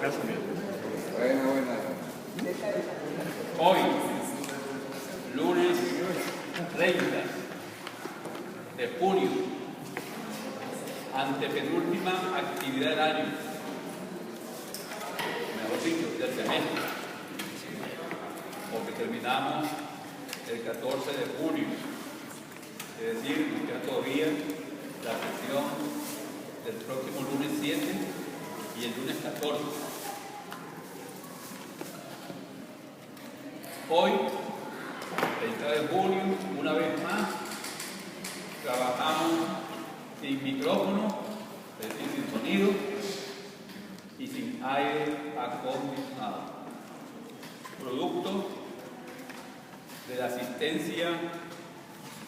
Gracias. Buena. Hoy, lunes 30 de junio, antepenúltima actividad del año, mejor dicho, del semestre, porque terminamos el 14 de junio, es decir, nos queda todavía la sesión del próximo lunes 7 y el lunes 14. Hoy, 30 de junio, una vez más, trabajamos sin micrófono, es decir, sin sonido y sin aire acondicionado, producto de la asistencia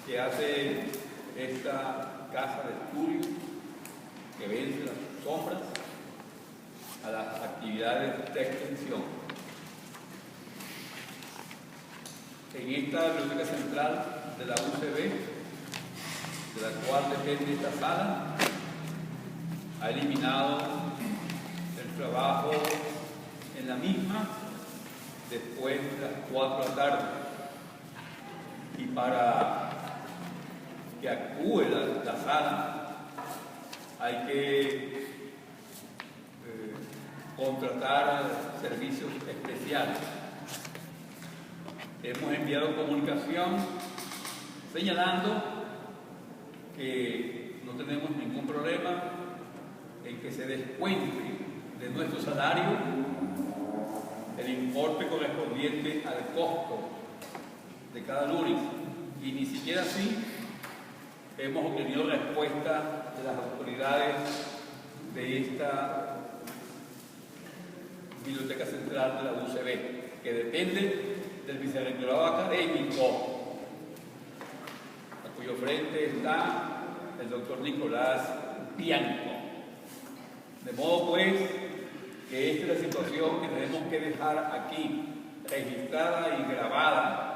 que hace esta casa de estudio, que vence las sombras a las actividades de extensión. En esta biblioteca central de la UCB, de la cual depende esta sala, ha eliminado el trabajo en la misma después de las 4 de la tarde. Y para que actúe la sala hay que contratar servicios especiales. Hemos enviado comunicación señalando que no tenemos ningún problema en que se descuente de nuestro salario el importe correspondiente al costo de cada lunes, y ni siquiera así hemos obtenido respuesta de las autoridades de esta Biblioteca Central de la UCB, que depende del vicerrectorado académico, a cuyo frente está el doctor Nicolás Bianco. De modo pues que esta es la situación que tenemos que dejar aquí, registrada y grabada,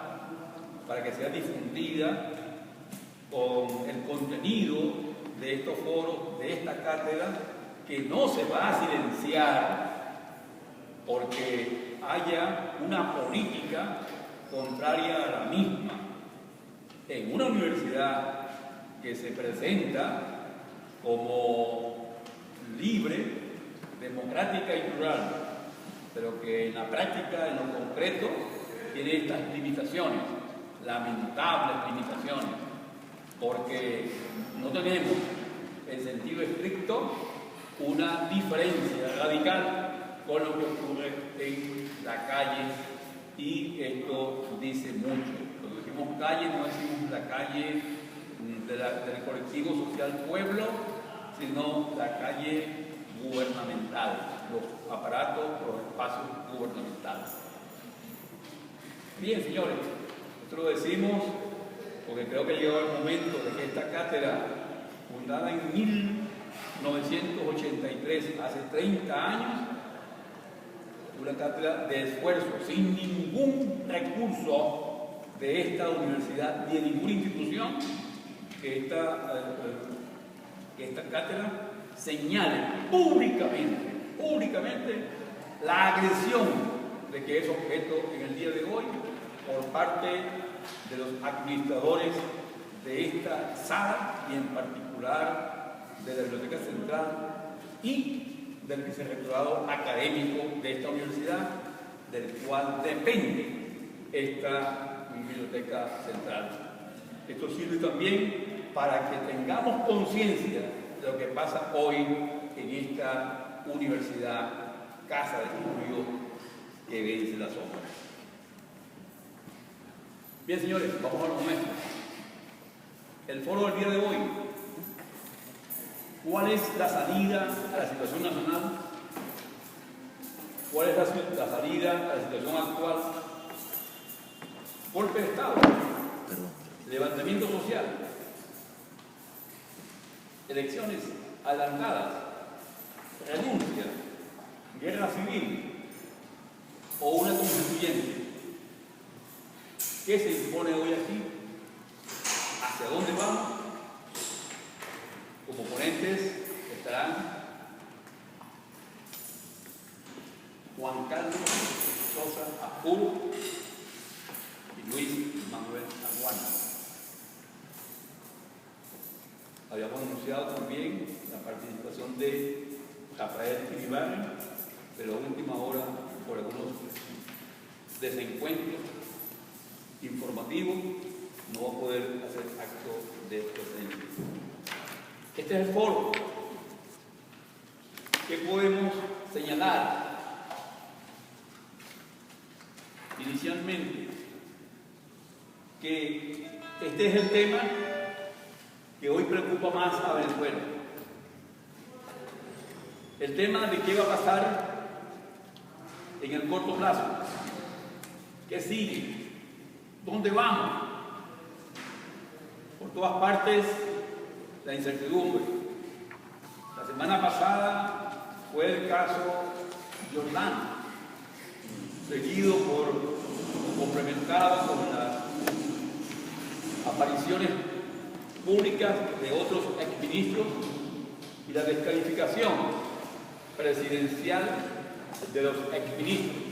para que sea difundida con el contenido de estos foros, de esta cátedra, que no se va a silenciar porque haya una política contraria a la misma en una universidad que se presenta como libre, democrática y plural, pero que en la práctica, en lo concreto, tiene estas limitaciones, lamentables limitaciones, porque no tenemos en sentido estricto una diferencia radical con lo que ocurre en la calle, y esto dice mucho. Cuando decimos calle, no decimos la calle del colectivo social pueblo, sino la calle gubernamental, los aparatos, los espacios gubernamentales. Bien, señores, nosotros lo decimos porque creo que ha llegado el momento de que esta cátedra, fundada en 1983, hace 30 años, una cátedra de esfuerzo, sin ningún recurso de esta universidad ni de ninguna institución, que esta cátedra señale públicamente la agresión de que es objeto en el día de hoy por parte de los administradores de esta sala, y en particular de la Biblioteca Central y del vicerrectorado académico de esta universidad, del cual depende esta Biblioteca Central. Esto sirve también para que tengamos conciencia de lo que pasa hoy en esta universidad, casa de estudio que vence las sombras. Bien, señores, vamos a lo nuestro. El foro del día de hoy: ¿cuál es la salida a la situación nacional? ¿Cuál es la salida a la situación actual? Golpe de Estado, levantamiento social, elecciones adelantadas, renuncia, guerra civil o una constituyente. ¿Qué se impone hoy aquí? ¿Hacia dónde vamos? Como ponentes estarán Juan Carlos Sosa Apuro y Luis Manuel Aguana. Habíamos anunciado también la participación de Rafael Iribarren, pero a última hora, por algunos desencuentros informativos, no va a poder hacer acto de presencia. Este es el foro. ¿Qué podemos señalar? Inicialmente, que este es el tema que hoy preocupa más a Venezuela. El tema de qué va a pasar en el corto plazo. ¿Qué sigue? ¿Dónde vamos? Por todas partes, la incertidumbre. La semana pasada fue el caso Jordán, seguido complementado con las apariciones públicas de otros exministros y la descalificación presidencial de los exministros.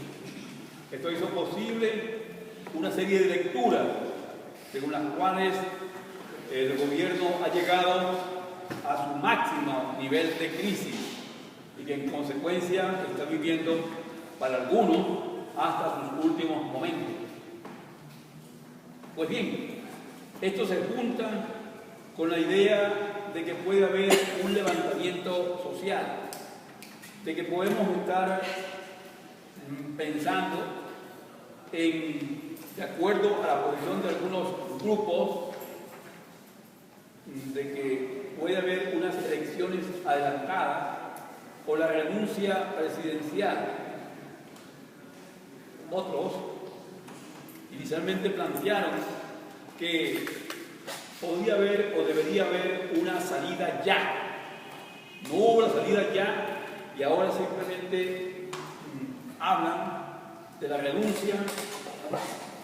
Esto hizo posible una serie de lecturas según las cuales el gobierno ha llegado a su máximo nivel de crisis y que en consecuencia está viviendo para algunos hasta sus últimos momentos. Pues bien, esto se junta con la idea de que puede haber un levantamiento social, de que podemos estar pensando de acuerdo a la posición de algunos grupos, de que puede haber unas elecciones adelantadas o la renuncia presidencial. Otros inicialmente plantearon que podía haber o debería haber una salida ya. No hubo la salida ya y ahora simplemente hablan de la renuncia,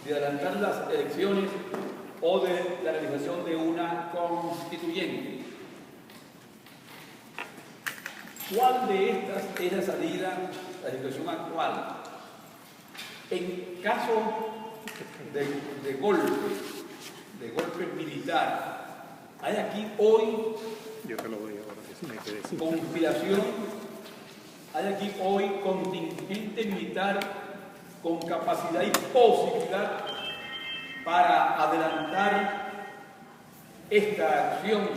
de adelantar las elecciones o de la realización de una constituyente. ¿Cuál de estas es la salida, la situación actual? En caso de golpe militar, hay aquí hoy conspiración, hay aquí hoy contingente militar con capacidad y posibilidad para adelantar esta acción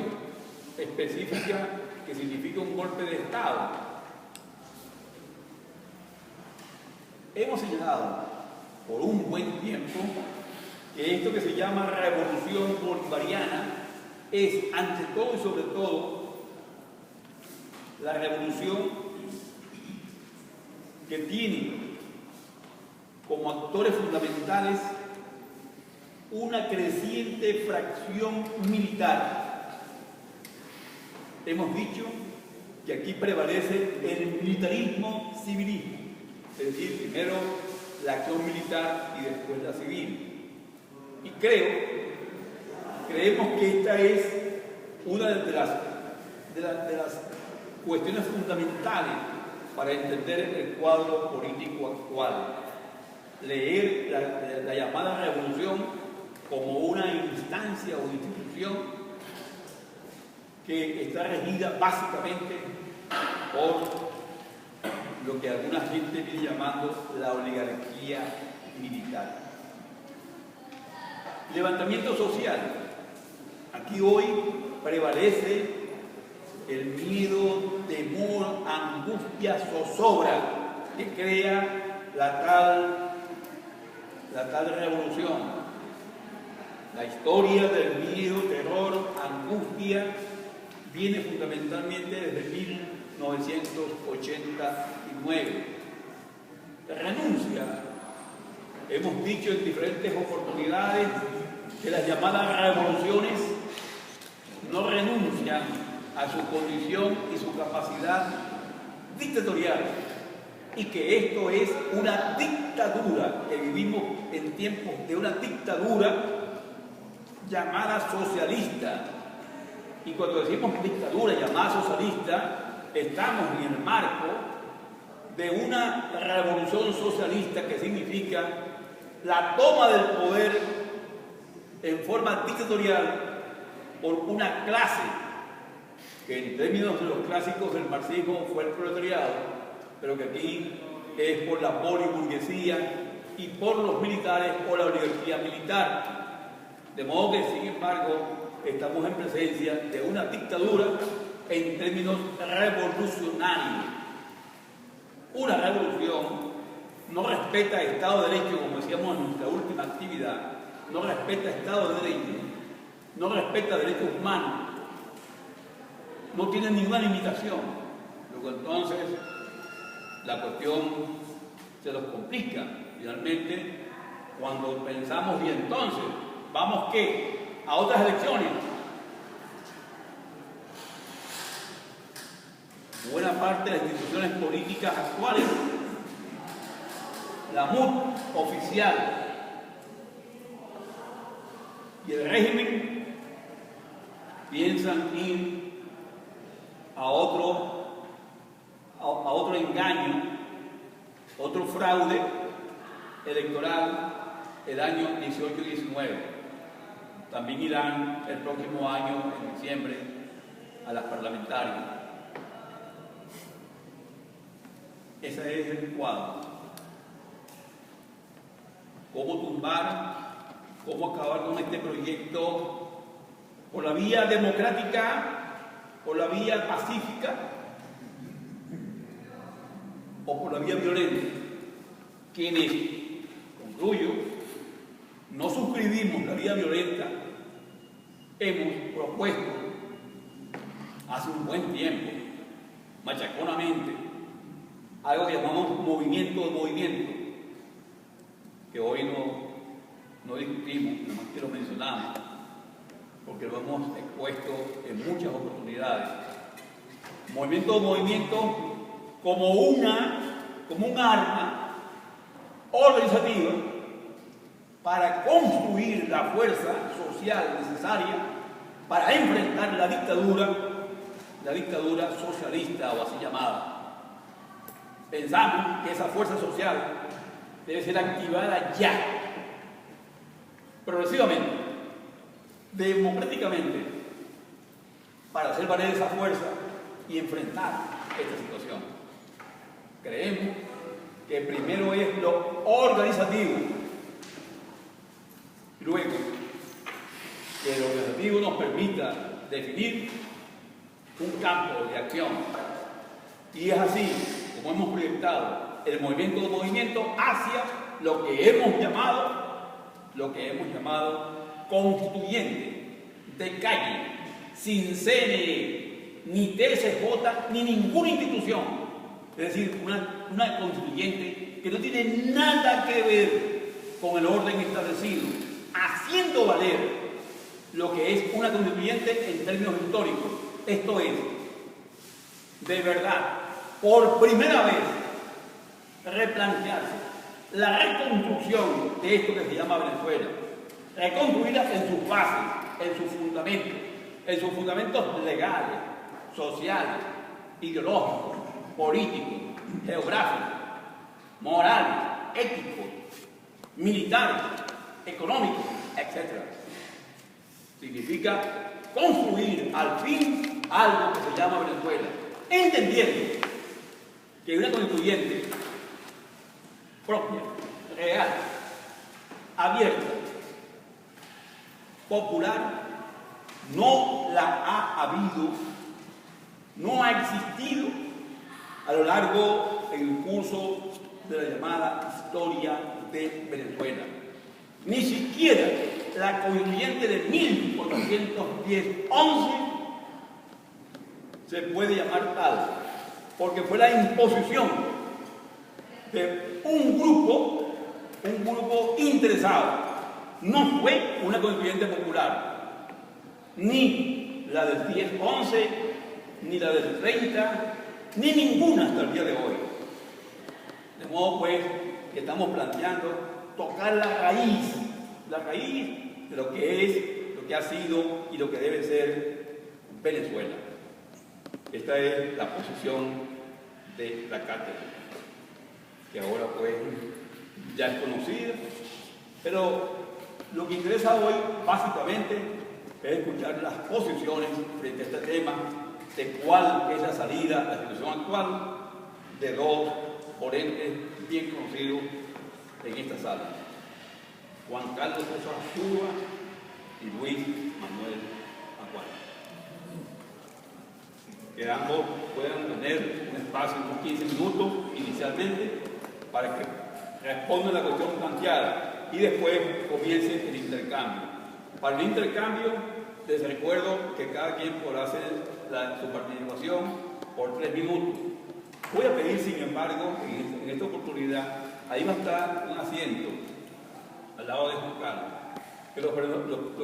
específica que significa un golpe de Estado. Hemos señalado por un buen tiempo que esto que se llama revolución bolivariana es, ante todo y sobre todo, la revolución que tiene como actores fundamentales una creciente fracción militar. Hemos dicho que aquí prevalece el militarismo-civilismo, es decir, primero la acción militar y después la civil. Y creemos que esta es una de las cuestiones fundamentales para entender el cuadro político actual. Leer la llamada revolución como una instancia o institución que está regida básicamente por lo que alguna gente viene llamando la oligarquía militar. Levantamiento social. Aquí hoy prevalece el miedo, temor, angustia, zozobra que crea la tal revolución. La historia del miedo, terror, angustia viene fundamentalmente desde 1989. Renuncia. Hemos dicho en diferentes oportunidades que las llamadas revoluciones no renuncian a su condición y su capacidad dictatorial, y que esto es una dictadura, que vivimos en tiempos de una dictadura llamada socialista. Y cuando decimos dictadura llamada socialista, estamos en el marco de una revolución socialista que significa la toma del poder en forma dictatorial por una clase que en términos de los clásicos del marxismo fue el proletariado, pero que aquí es por la poliburguesía y por los militares o la oligarquía militar. De modo que, sin embargo, estamos en presencia de una dictadura en términos revolucionarios. Una revolución no respeta Estado de Derecho, como decíamos en nuestra última actividad, no respeta Estado de Derecho, no respeta derechos humanos, no tiene ninguna limitación. Luego entonces la cuestión se nos complica finalmente cuando pensamos, y entonces, ¿vamos qué? A otras elecciones. Buena parte de las instituciones políticas actuales, la MUD oficial y el régimen, piensan ir a otro engaño, otro fraude electoral el año 18 y 19. También irán el próximo año, en diciembre, a las parlamentarias. Ese es el cuadro. ¿Cómo tumbar, cómo acabar con este proyecto por la vía democrática, por la vía pacífica o por la vía violenta? Quienes, concluyo, no suscribimos la vía violenta, hemos propuesto hace un buen tiempo, machaconamente, algo que llamamos movimiento de movimiento, que hoy no discutimos, nada más que lo mencionamos, porque lo hemos expuesto en muchas oportunidades. Movimiento de movimiento como un arma organizativa para construir la fuerza social necesaria para enfrentar la dictadura socialista o así llamada. Pensamos que esa fuerza social debe ser activada ya, progresivamente, democráticamente, para hacer valer esa fuerza y enfrentar esta situación. Creemos que primero es lo organizativo, y luego que lo organizativo nos permita definir un campo de acción. Y es así como hemos proyectado el movimiento de movimiento hacia lo que hemos llamado constituyente de calle, sin CNE, ni TSJ, ni ninguna institución. Es decir, una constituyente que no tiene nada que ver con el orden establecido, haciendo valer lo que es una constituyente en términos históricos. Esto es, de verdad, por primera vez, replantearse la reconstrucción de esto que se llama Venezuela, reconstruirla en sus bases, en sus fundamentos legales, sociales, ideológicos, políticos, geográficos, morales, éticos, militares, económicos, etc. Significa construir al fin algo que se llama Venezuela, entendiendo que una constituyente propia, real, abierta, popular, no la ha habido, no ha existido a lo largo del curso de la llamada historia de Venezuela. Ni siquiera la constituyente de 1810-11 se puede llamar tal, porque fue la imposición de un grupo interesado. No fue una constituyente popular, ni la del 10-11, ni la del 30, ni ninguna hasta el día de hoy. De modo pues que estamos planteando tocar la raíz de lo que es, lo que ha sido y lo que debe ser Venezuela. Esta es la posición de la cátedra. que ahora pues ya es conocida, pero lo que interesa hoy básicamente es escuchar las posiciones frente a este tema de cuál es la salida a la situación actual de dos ponentes bien conocidos en esta sala, Juan Carlos Sosa Cuba y Luis Manuel Aguayo. Que ambos puedan tener un espacio de unos 15 minutos inicialmente para que respondan la cuestión planteada y después comience el intercambio. Para el intercambio les recuerdo que cada quien podrá hacer su participación por 3 minutos. Voy a pedir, sin embargo, en esta oportunidad, ahí va a estar un asiento al lado de Juan Carlos, que los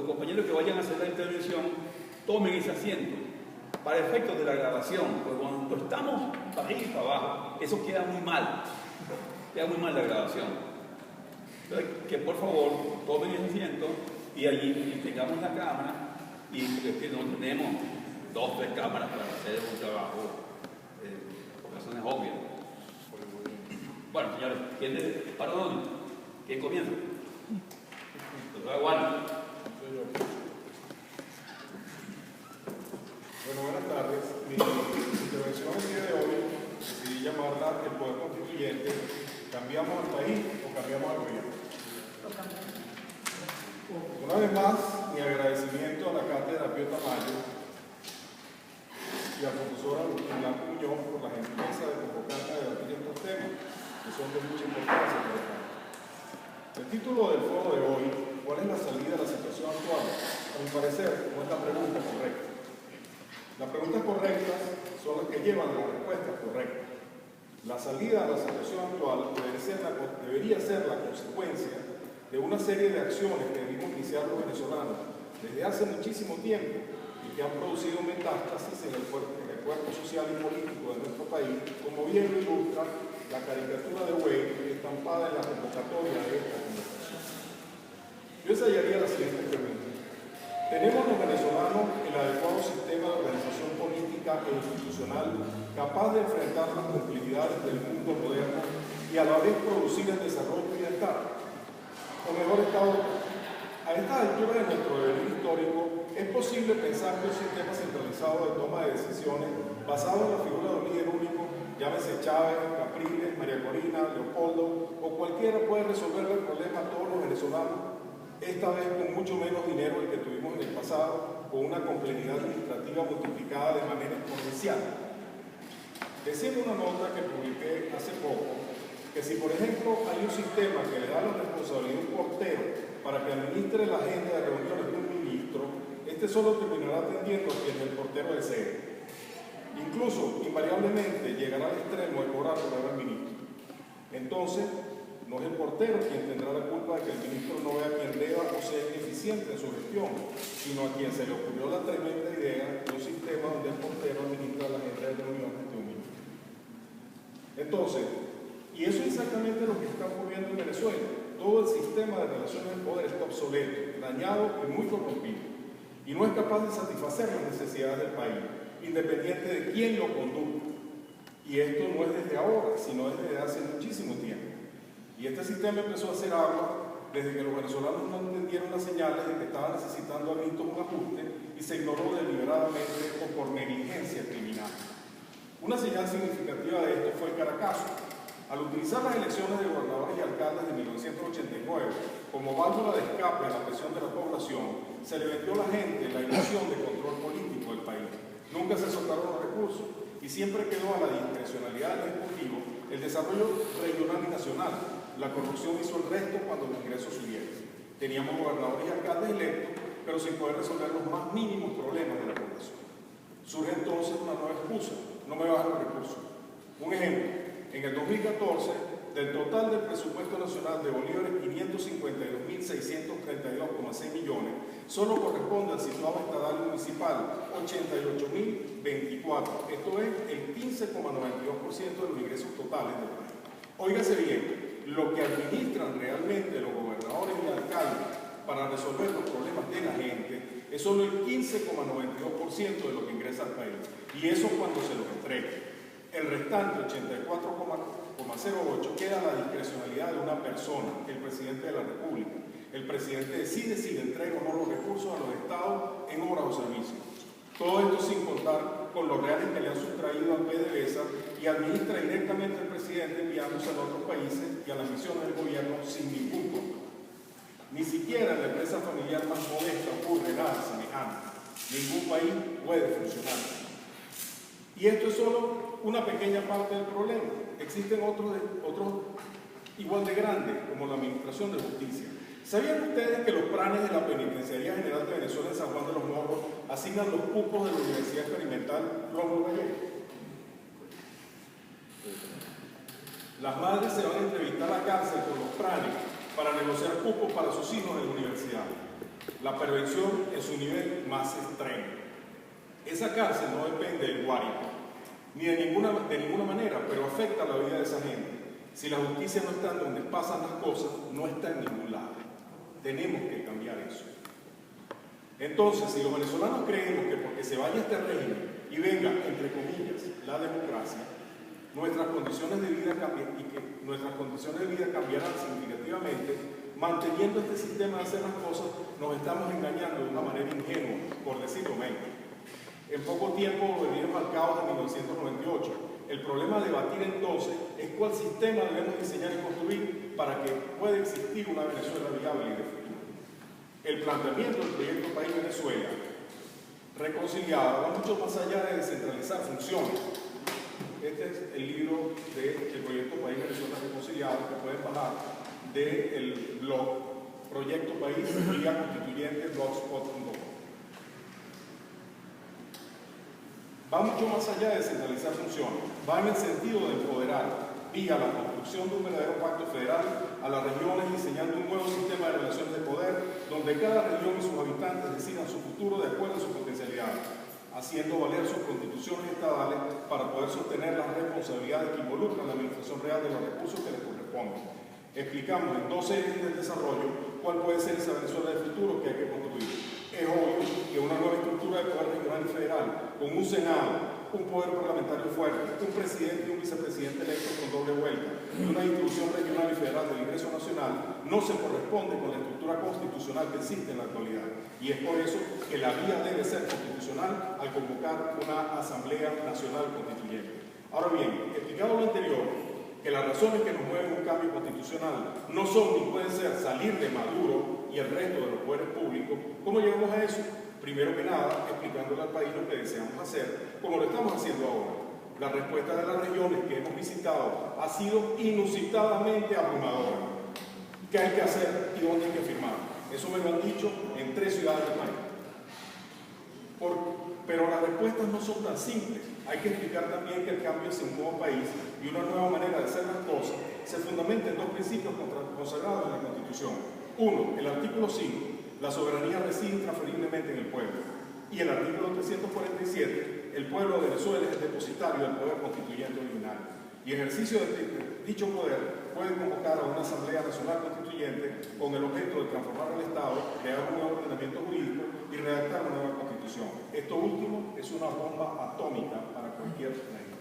compañeros que vayan a hacer la intervención tomen ese asiento para efectos de la grabación, porque cuando estamos para arriba y para abajo, eso queda muy mal la grabación. Entonces, que por favor tomen ese asiento y allí tengamos la cámara, y es que no tenemos 2 o 3 cámaras para hacer un trabajo por razones obvias. Bueno, señores, ¿para dónde? ¿Quién comienza? Doctor Aguayo. Bueno, buenas tardes. Mi intervención el día de hoy decidí llamarla el Poder Constituyente. ¿Cambiamos al país o cambiamos al gobierno? Una vez más, mi agradecimiento a la Cátedra Pío Tamayo y al profesor Agustín Blanco Muñoz por la gentileza de convocarme a debatir estos temas, que son de mucha importancia para el país. El título del foro de hoy, ¿cuál es la salida a la situación actual? A mi parecer, no es la pregunta correcta. Las preguntas correctas son las que llevan a las respuestas correctas. La salida a la situación actual debería ser la consecuencia de una serie de acciones que debimos iniciar los venezolanos desde hace muchísimo tiempo y que han producido metástasis en el cuerpo social y político de nuestro país, como bien lo ilustra la caricatura de Wade estampada en la convocatoria de esta conversación. Yo ensayaría la siguiente pregunta. ¿Tenemos los venezolanos el adecuado sistema de organización política e institucional capaz de enfrentar las complejidades del mundo moderno y a la vez producir el desarrollo y bienestar? O mejor estado, a esta altura de nuestro devenir histórico, es posible pensar que un sistema centralizado de toma de decisiones basado en la figura de un líder único, llámese Chávez, Capriles, María Corina, Leopoldo o cualquiera, puede resolver el problema a todos los venezolanos, esta vez con mucho menos dinero del que tuvimos en el pasado, con una complejidad administrativa multiplicada de manera exponencial. Decía en una nota que publiqué hace poco que si, por ejemplo, hay un sistema que le da la responsabilidad a un portero para que administre la agenda de reuniones de un ministro, este solo terminará atendiendo a quien el portero desee. Incluso, invariablemente, llegará al extremo de cobrar por ver al ministro. Entonces, no es el portero quien tendrá la culpa de que el ministro no vea a quien deba o sea ineficiente en su gestión, sino a quien se le ocurrió la tremenda idea de un sistema donde el portero administra la agenda de reuniones de un ministro. Entonces, y eso es exactamente lo que está ocurriendo en Venezuela. Todo el sistema de relaciones de poder está obsoleto, dañado y muy corrompido. Y no es capaz de satisfacer las necesidades del país, independiente de quién lo conduzca. Y esto no es desde ahora, sino desde hace muchísimo tiempo. Y este sistema empezó a hacer agua desde que los venezolanos no entendieron las señales de que estaba necesitando a grito un ajuste y se ignoró deliberadamente o por negligencia criminal. Una señal significativa de esto fue el Caracazo. Al utilizar las elecciones de gobernadores y alcaldes de 1989 como válvula de escape a la presión de la población, se le vendió a la gente la ilusión de control político del país. Nunca se soltaron los recursos y siempre quedó a la discrecionalidad del Ejecutivo el desarrollo regional y nacional. La corrupción hizo el resto cuando los ingresos subieron. Teníamos gobernadores y alcaldes electos, pero sin poder resolver los más mínimos problemas de la población. Surge entonces una nueva excusa: no me bajan los recursos. Un ejemplo. En el 2014, del total del presupuesto nacional de bolívares 552.632,6 millones, solo corresponde al situado estatal y municipal 88.024. Esto es el 15,92% de los ingresos totales del país. Óigase bien, lo que administran realmente los gobernadores y alcaldes para resolver los problemas de la gente es solo el 15,92% de lo que ingresa al país. Y eso cuando se los entrega. El restante 84,08 queda a la discrecionalidad de una persona, el presidente de la República. El presidente decide si le entrega o no los recursos a los estados en obras o servicios. Todo esto sin contar con los reales que le han sustraído al PDVSA y administra directamente el presidente enviándose a otros países y a las misiones del gobierno sin ningún control. Ni siquiera en la empresa familiar más modesta ocurre nada semejante. Ningún país puede funcionar. Y esto es solo una pequeña parte del problema. Existen otros igual de grandes, como la Administración de Justicia. ¿Sabían ustedes que los planes de la Penitenciaría General de Venezuela en San Juan de los Morros asignan los cupos de la Universidad Experimental Rómulo Gallegos? Las madres se van a entrevistar a la cárcel con los planes para negociar cupos para sus hijos en la universidad. La perversión en su nivel más extremo. Esa cárcel no depende del Guárico, ni de ninguna manera, pero afecta la vida de esa gente. Si la justicia no está donde pasan las cosas, no está en ningún lado. Tenemos que cambiar eso. Entonces, si los venezolanos creemos que porque se vaya este régimen y venga, entre comillas, la democracia, nuestras condiciones de vida cambian y que nuestras condiciones de vida cambiarán significativamente, manteniendo este sistema de hacer las cosas, nos estamos engañando de una manera ingenua, por decirlo menos. En poco tiempo volveremos al caos de 1998. El problema a debatir entonces es cuál sistema debemos diseñar y construir para que pueda existir una Venezuela viable y de futuro. El planteamiento del proyecto País Venezuela reconciliado va mucho más allá de descentralizar funciones. Este es el libro del proyecto País Venezuela reconciliado que pueden bajar del blog Proyecto País Vía Constituyente blogspot.com. Va mucho más allá de descentralizar funciones, va en el sentido de empoderar, vía la construcción de un verdadero pacto federal, a las regiones diseñando un nuevo sistema de relaciones de poder, donde cada región y sus habitantes decidan su futuro de acuerdo a sus potencialidades, haciendo valer sus constituciones estadales para poder sostener las responsabilidades que involucran la administración real de los recursos que les corresponden. Explicamos en 12 ejes del desarrollo cuál puede ser esa Venezuela del futuro que hay que construir. Es obvio que una nueva estructura de poder regional y federal, con un Senado, un poder parlamentario fuerte, un presidente y un vicepresidente electos con doble vuelta, y una distribución regional y federal del ingreso nacional, no se corresponde con la estructura constitucional que existe en la actualidad. Y es por eso que la vía debe ser constitucional al convocar una Asamblea Nacional Constituyente. Ahora bien, explicado lo anterior, que las razones que nos mueven un cambio constitucional no son ni pueden ser salir de Maduro y el resto de los poderes públicos. ¿Cómo llegamos a eso? Primero que nada, explicándole al país lo que deseamos hacer, como lo estamos haciendo ahora. La respuesta de las regiones que hemos visitado ha sido inusitadamente abrumadora. ¿Qué hay que hacer y dónde hay que firmar? Eso me lo han dicho en 3 ciudades del país. Pero las respuestas no son tan simples. Hay que explicar también que el cambio hacia un nuevo país y una nueva manera de hacer las cosas se fundamenta en 2 principios consagrados en la Constitución. Uno, el artículo 5, la soberanía reside intransferiblemente en el pueblo. Y el artículo 347, el pueblo de Venezuela es el depositario del poder constituyente originario. Y ejercicio de dicho poder puede convocar a una Asamblea Nacional Constituyente con el objeto de transformar el Estado, crear un nuevo ordenamiento jurídico y redactar una nueva Constitución. Esto último es una bomba atómica para cualquier reino.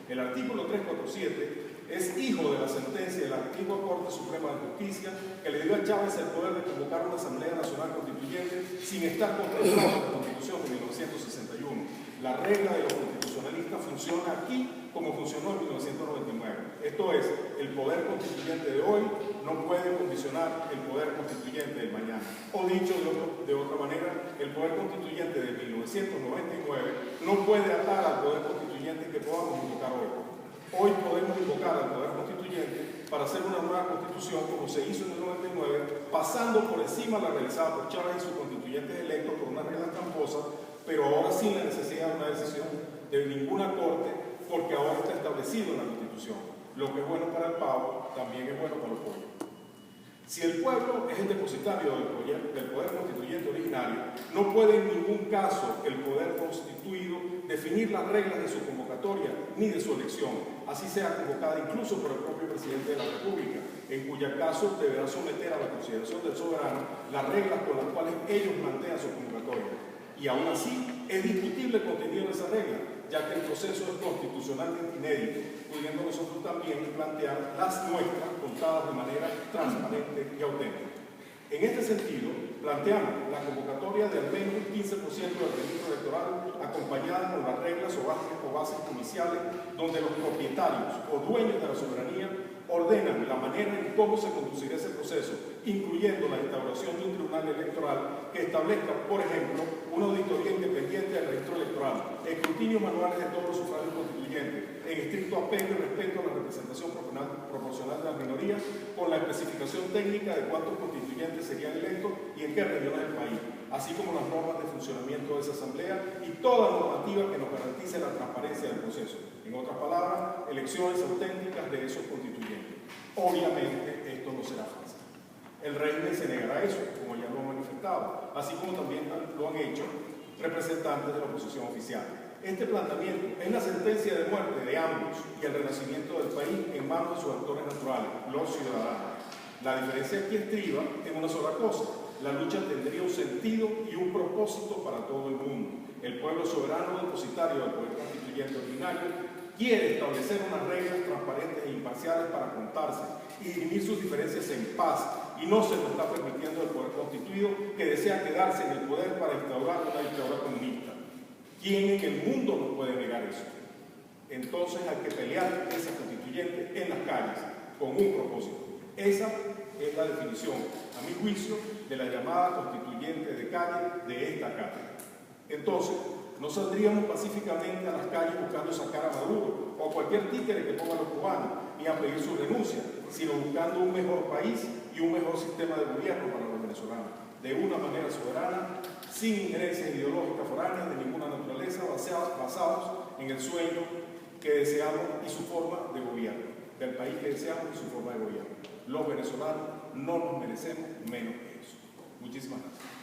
El artículo 347 es hijo de la sentencia de la antigua Corte Suprema de Justicia que le dio a Chávez el poder de convocar una Asamblea Nacional Constituyente sin estar contemplada en la Constitución de 1961. La regla de los constitucionalistas funciona aquí como funcionó en 1999. Esto es, el poder constituyente de hoy no puede condicionar el poder constituyente del mañana. O dicho de otra manera, el poder constituyente de 1999 no puede atar al poder constituyente que podamos invocar hoy. Hoy podemos invocar al poder constituyente para hacer una nueva constitución como se hizo en el 99, pasando por encima la realizada por Chávez y sus constituyentes electos por unas reglas tramposas, pero ahora sin la necesidad de una decisión de ninguna corte, porque ahora está establecido en la Constitución. Lo que es bueno para el pavo, también es bueno para los pollos. Si el pueblo es el depositario del poder constituyente originario, no puede en ningún caso el poder constituido definir las reglas de su convocatoria ni de su elección, así sea convocada incluso por el propio presidente de la República, en cuyo caso deberá someter a la consideración del soberano las reglas con las cuales ellos plantean su convocatoria. Y aún así, es discutible el contenido de esa regla, ya que el proceso es constitucionalmente inédito, pudiendo nosotros también plantear las nuestras contadas de manera transparente y auténtica. En este sentido, planteamos la convocatoria de al menos un 15% del registro electoral acompañada con las reglas o bases judiciales donde los propietarios o dueños de la soberanía ordenan la manera en cómo se conducirá ese proceso, incluyendo la instauración de un tribunal electoral que establezca, por ejemplo, una auditoría independiente del registro electoral, escrutinio manuales de todos los sufragios constituyentes, en estricto apego y respeto a la representación proporcional de las minorías, con la especificación técnica de cuántos constituyentes serían electos y en qué regiones del país, así como las normas de funcionamiento de esa asamblea y toda normativa que nos garantice la transparencia del proceso. En otras palabras, elecciones auténticas de esos constituyentes. Obviamente, esto no será fácil. El régimen se negará a eso, como ya lo han manifestado, así como también lo han hecho representantes de la oposición oficial. Este planteamiento es la sentencia de muerte de ambos y el renacimiento del país en manos de sus actores naturales, los ciudadanos. La diferencia aquí estriba en una sola cosa: la lucha tendría un sentido y un propósito para todo el mundo. El pueblo soberano depositario del poder constituyente ordinario quiere establecer unas reglas transparentes e imparciales para juntarse y dirimir sus diferencias en paz, y no se lo está permitiendo el poder constituido, que desea quedarse en el poder para instaurar una dictadura comunista. ¿Quién en el mundo nos puede negar eso? Entonces hay que pelear esa constituyente en las calles con un propósito. Esa es la definición, a mi juicio, de la llamada constituyente de calle de esta cátedra. Entonces, no saldríamos pacíficamente a las calles buscando sacar a Maduro o a cualquier títere que pongan los cubanos, ni a pedir su renuncia, sino buscando un mejor país y un mejor sistema de gobierno para los venezolanos, de una manera soberana, sin injerencias ideológicas foráneas de ninguna naturaleza, basados en el sueño que deseamos y su forma de gobierno, del país que deseamos y su forma de gobierno. Los venezolanos no nos merecemos menos que eso. Muchísimas gracias.